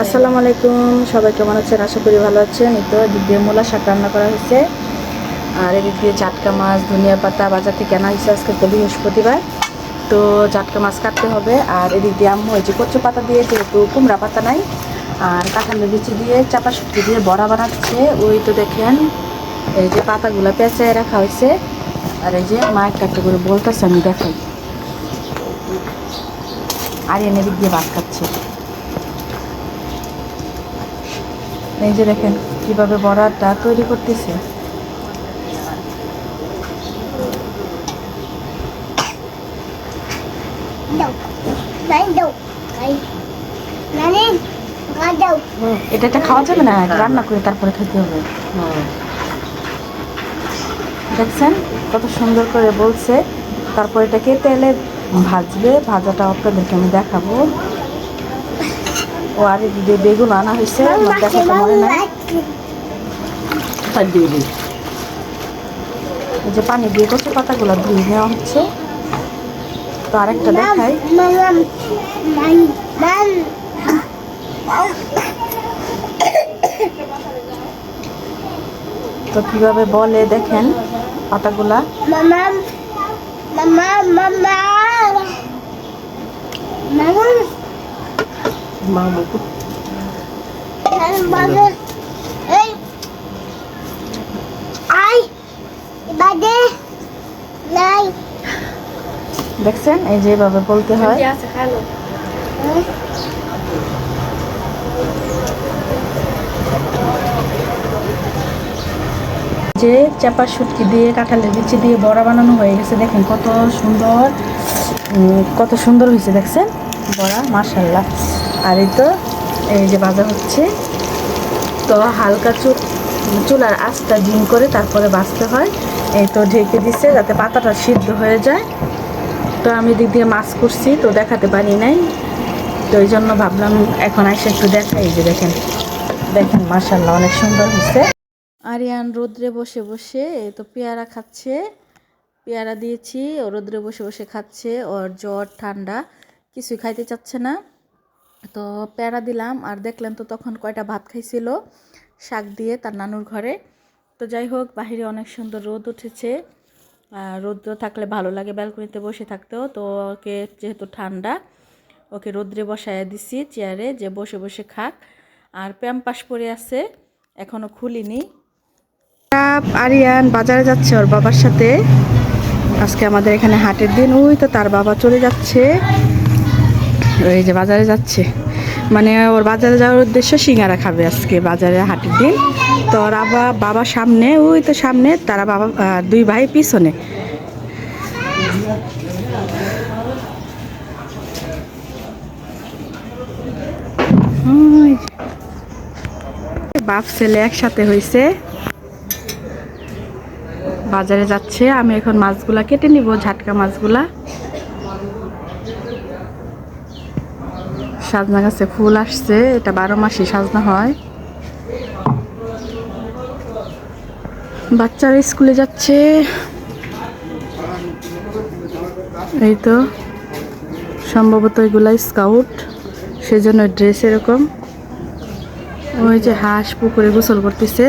আসসালামু আলাইকুম, সবাই কেমন আছেন? আশা করি ভালো আছেন। এই তো এদিক দিয়ে মূলা শাক রান্না করা হয়েছে, আর এদিক দিয়ে জাটকা মাছ, ধনিয়া পাতা বাজার থেকে আনা হয়েছে। আজকে তো বৃহস্পতিবার, তো জাটকা মাছ কাটতে হবে। আর এদিক দিয়ে আম্মু হয়েছে কচু পাতা দিয়ে, যেহেতু কুমড়া পাতা নাই, আর কাঁঠালের বিচি দিয়ে চাপা শুটকি দিয়ে বড়া বানাচ্ছে। ওই তো দেখেন, এই যে পাতাগুলো পেঁচায় রাখা হয়েছে। আর এই যে মা একটা একটা করে বলতেছে, আমি দেখাই। আর এনে দিক দিয়ে ভাত খাচ্ছে। এই যে দেখেন কিভাবে বড়াটা তৈরি করতেছে। এটা একটা খাওয়া যাবে না, রান্না করে তারপরে খেতে হবে। দেখছেন কত সুন্দর করে বলছে। তারপর এটাকে তেলে ভাজবে, ভাজাটা আপনাদেরকে আমি দেখাবো। ও আর এদিকে বেগুন আনা হয়েছে, দেখাতে মনে নাই। এই যে পানি দিয়ে কচু পাতাগুলো ধুয়ে নেওয়া হচ্ছে। তো আরেকটা দেখাই। তো কিভাবে বলে দেখেন পাতাগুলা। দেখছেন এই যে এভাবে বলতে হয়। যে চাপা শুটকি দিয়ে কাঁঠালের বিচি দিয়ে বড়া বানানো হয়ে গেছে। দেখেন কত সুন্দর, কত সুন্দর হয়েছে দেখছেন বড়া, মাশাআল্লাহ। আর এই তো এই যে ভাজা হচ্ছে। তো হালকা চুলার আঁচটা ডিম করে তারপরে ভাজতে হয়। এই তো ঢেকে দিচ্ছে যাতে পাতাটা সিদ্ধ হয়ে যায়। তো আমি দিক দিয়ে মাছ করছি, তো দেখাতে পারি নাই, তো এই জন্য ভাবলাম এখন এসে একটু দেখাই। এই যে দেখেন, দেখেন মাশাআল্লাহ অনেক সুন্দর হয়েছে। আরিয়ান রোদ্রে বসে বসে তো পেয়ারা খাচ্ছে। পেয়ারা দিয়েছি, ও রোদ্রে বসে বসে খাচ্ছে। ওর জ্বর ঠান্ডা কিছুই খাইতে চাচ্ছে না, তো পেয়ারা দিলাম। আর দেখলেন তো তখন কয়টা ভাত খাইছিল শাক দিয়ে তার নানুর ঘরে। তো যাই হোক, বাহিরে অনেক সুন্দর রোদ উঠেছে। রৌদ্র থাকলে ভালো লাগে ব্যালকনিতে বসে থাকতেও। তো ওকে যেহেতু ঠান্ডা, ওকে রোদ্রে বসায় দিছি চেয়ারে, যে বসে বসে খাক। আর প্যাম্পাস পরে আছে, এখনও খুলিনি। আরিয়ান বাজারে যাচ্ছে ওর বাবার সাথে। আজকে আমাদের এখানে হাটের দিন। ওই তো তার বাবা চলে যাচ্ছে, ওই যে বাজারে যাচ্ছে। মানে ওর বাজারে যাওয়ার উদ্দেশ্য সিঙ্গারা খাবে আজকে, বাজারে হাটের দিন। তো ওর বাবা সামনে, ওই তো সামনে, তারা বাবা দুই ভাই পিছনে। বাপ ছেলে একসাথে হয়েছে, বাজারে যাচ্ছে। আমি এখন মাছগুলা কেটে নিব, ঝাটকা মাছগুলা। সাজনা গাছে ফুল আসছে, এটা 12 মাসই সাজনা হয়। বাচ্চারা স্কুলে যাচ্ছে, এই তো সম্ভবত এগুলা স্কাউট, সেজন্য ড্রেস এরকম। ওই যে হাঁস পুকুরে গোসল করতেছে।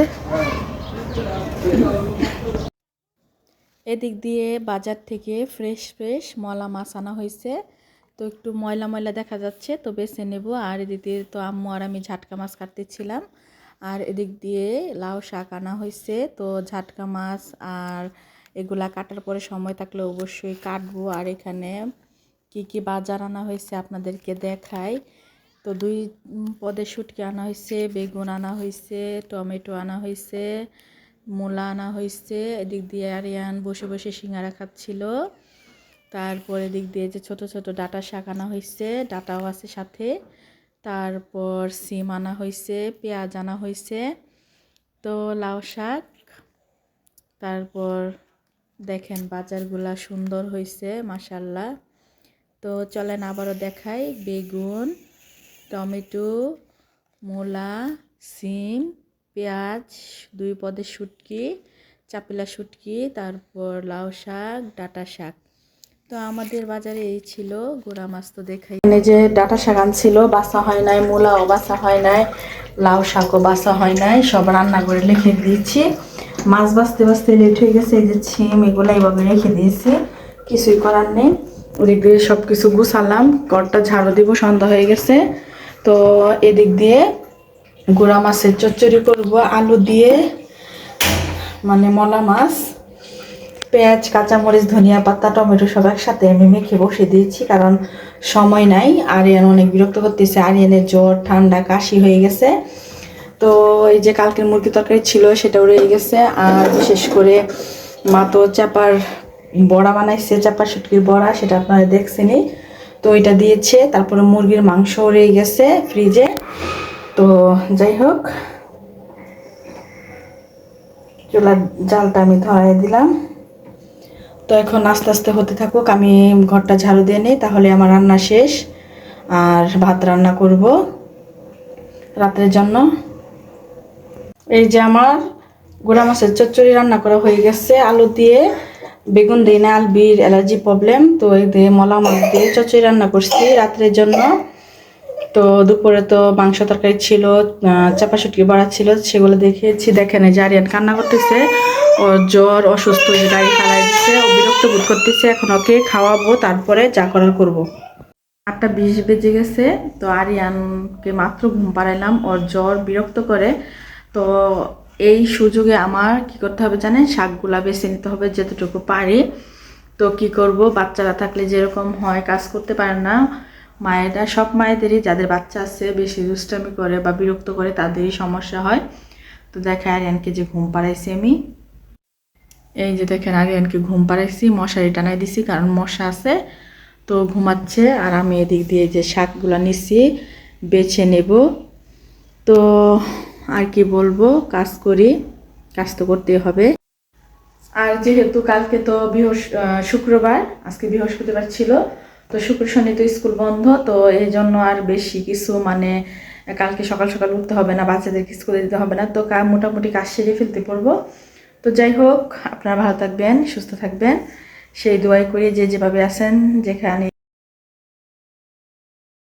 এদিক দিয়ে বাজার থেকে ফ্রেশ ফ্রেশ মলা মাছ আনা হয়েছে। তো একটু ময়লা ময়লা দেখা যাচ্ছে, তো বেছে নেব। আর এদিক দিয়ে তো আম্মু আর আমি ঝাটকা মাছ কাটতেছিলাম। আর এদিক দিয়ে লাউ শাক আনা হয়েছে। তো ঝাটকা মাছ আর এগুলা কাটার পরে সময় থাকলে অবশ্যই কাটবো। আর এখানে কি কি বাজার আনা হয়েছে আপনাদেরকে দেখাই। তো 2 পদের শুটকি আনা হয়েছে, বেগুন আনা হয়েছে, টমেটো আনা হয়েছে, মূলা আনা হয়েছে। এদিক দিয়ে আরিয়ান বসে বসে সিঙ্গারা খাচ্ছিল। তারপর এদিক দিয়ে যে ছোট ছোট ডাঁটা শাক আনা হয়েছে, ডাঁটাও আছে সাথে। তারপর সিম আনা হয়েছে, পেঁয়াজ আনা হয়েছে, তো লাউ শাক। তারপর দেখেন বাজারগুলা সুন্দর হয়েছে মাশাআল্লাহ। তো চলেন আবারও দেখাই। বেগুন, টমেটো, মূলা, সিম, পেঁয়াজ, 2 পদের শুটকি, চাপিলা শুটকি, তারপর লাউ শাক, ডাঁটা শাক। তো আমাদের বাজারে এই ছিল গোড়া মাছ, তো দেখাই এখানে যে ডাটা শাক আনছিল, বাছা হয় নাই, মূলাও বাছা হয় নাই, লাউ শাকও বাছা হয় নাই, সব রান্না করে রেখে দিয়েছি। মাছ বাছতে বাছতে লেট হয়ে গেছে, এই যে ছিম এগুলো এইভাবে রেখে দিয়েছি, কিছুই করার নেই। ওদিক দিয়ে সব কিছু গুছালাম, ঘরটা ঝাড়ু দিব, সন্ধ্যা হয়ে গেছে। তো এদিক দিয়ে গোড়া মাছের চচ্চড়ি করব আলু দিয়ে, মানে মলা মাছ, পেঁয়াজ, কাঁচামরিচ, ধনিয়া পাতা, টমেটো সব একসাথে আমি মেখে বসে দিয়েছি, কারণ সময় নাই। আরিয়ান অনেক বিরক্ত করতেছে, আরিয়ানের জ্বর ঠান্ডা কাশি হয়ে গেছে। তো এই যে কালকের মুরগি তরকারি ছিল সেটাও রয়ে গেছে। আর বিশেষ করে মা তো চাপার বড়া বানাইছে, চাপা শুটকির বড়া, সেটা আপনারা দেখছেনই। তো এটা দিয়েছে, তারপরে মুরগির মাংস রয়ে গেছে ফ্রিজে। তো যাই হোক, চুলার জালটা আমি ধরাই দিলাম। তো এখন আস্তে আস্তে হতে থাকুক, আমি ঘরটা ঝাড়ু দিয়ে নিই, তাহলে আমার রান্না শেষ। আর ভাত রান্না করব রাতের জন্য। এই যে আমার গোড়া মাছের চচ্চড়ি রান্না করা হয়ে গেছে, আলু দিয়ে, বেগুন দিই না, আলবির অ্যালার্জি প্রবলেম, তো এই দিয়ে মলা মাছ দিয়ে চচ্চড়ি রান্না করছি রাত্রের জন্য। তো দুপুরে তো মাংস তরকারি ছিল, চাপা শুটকি বড়া ছিল, সেগুলো দেখিয়েছি। দেখেন এই যে আরিয়ান কান্না করতেছে, ওর জ্বর, অসুস্থ, যে গাড়ি ফেলাই দিচ্ছে, ও বিরক্ত বোধ করতেছে। এখন ওকে খাওয়াবো, তারপরে যা করার করবো। 8টা 20 বেজে গেছে। তো আরিয়ানকে মাত্র ঘুম পাড়াইলাম, ওর জ্বর বিরক্ত করে। তো এই সুযোগে আমার কি করতে হবে জানেন, শাকগুলা বেছে নিতে হবে যতটুকু পারি। তো কি করব, বাচ্চারা থাকলে যেরকম হয়, কাজ করতে পারে না মায়েরা, সব মায়েদেরই, যাদের বাচ্চা আছে বেশি দুষ্টামি করে বা বিরক্ত করে তাদেরই সমস্যা হয়। তো দেখেন আরিয়ানকে যে ঘুম পাড়াইছি আমি, এই যে দেখেন আরিয়ানকে ঘুম পাড়াইছি, মশারি টানাই দিছি কারণ মশা আছে। তো ঘুমাচ্ছে, আর আমি এদিক দিয়ে যে শাকগুলো নিচ্ছি বেছে নেব। তো আর কি বলবো, কাজ করি, কাজ তো করতেই হবে। আর যেহেতু কালকে তো শুক্রবার, আজকে বৃহস্পতিবার ছিল, তো শুক্র শনি তো স্কুল বন্ধ, তো এই জন্য আর বেশি কিছু মানে কালকে সকাল সকাল উঠতে হবে না, বাচ্চাদেরকে স্কুলে দিতে হবে না, তো মোটামুটি কাজ সেরে ফেলতে পারবো। তো যাই হোক, আপনারা ভালো থাকবেন, সুস্থ থাকবেন, সেই দোয়াই করি। যে যেভাবে আছেন, যেখানে